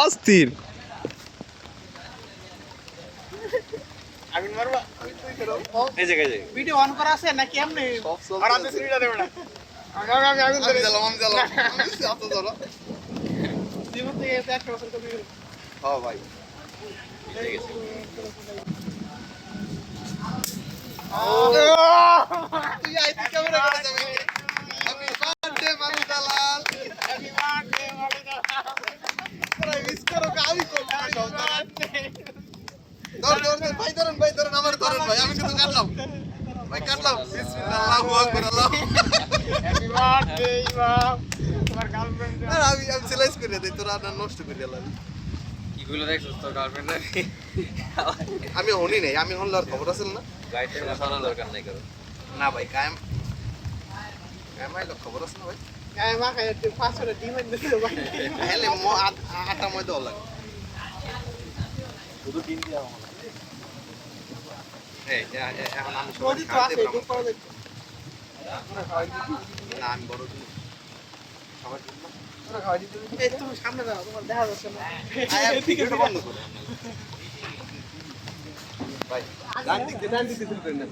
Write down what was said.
অস্থির। আগুন মারবা এই জায়গায় ভিডিও অন করা আছে নাকি এমনি আর আমি সিরিটা দেব না আমি আগুন ধরে আমি এত ধরো জীবন থেকে 1 বছর কমে গেল হ্যাঁ ভাই তুই আইতে ক্যামেরা করে যাবে হ্যাপি বার্থডে মালু দালাল হ্যাপি বার্থডে মালিকা তোরা মিস করো আমি করব না সব ধর ধর ধর ভাই ধরেন আমার ধরেন ভাই আমি কিন্তু কাটলাম ভাই কাটলাম বিসমিল্লাহ আল্লাহু আকবার আল্লাহ হ্যাপি বার্থডে ইমাম তোমার গার্লফ্রেন্ড আর আমি সিলাইজ করে দেই তোরা না নষ্ট করে দিলাম কিগুলো দেখছস তোর গার্লফ্রেন্ড আমি হনি নাই আমি হনলার খবর আছে না গাইতে মশালা দরকার নাই করো না ভাই কায়েম কায়েম আইলো খবর আছে না ভাই গায়ে মাখায় একটু পাঁচশোটা ডিম এনে দিতে ভাই হেলে আটা ময়দা লাগে শুধু ডিম দিয়া এই এখন আমি ওদি তো আছে দুধ পড়া দেখো না আমি বড় দিন সবার জন্য এই তুমি সামনে দাও তোমার দেখা যাচ্ছে না আয়া ভিডিওটা বন্ধ করো ভাই ডান দিক দিয়ে শুরু করেন না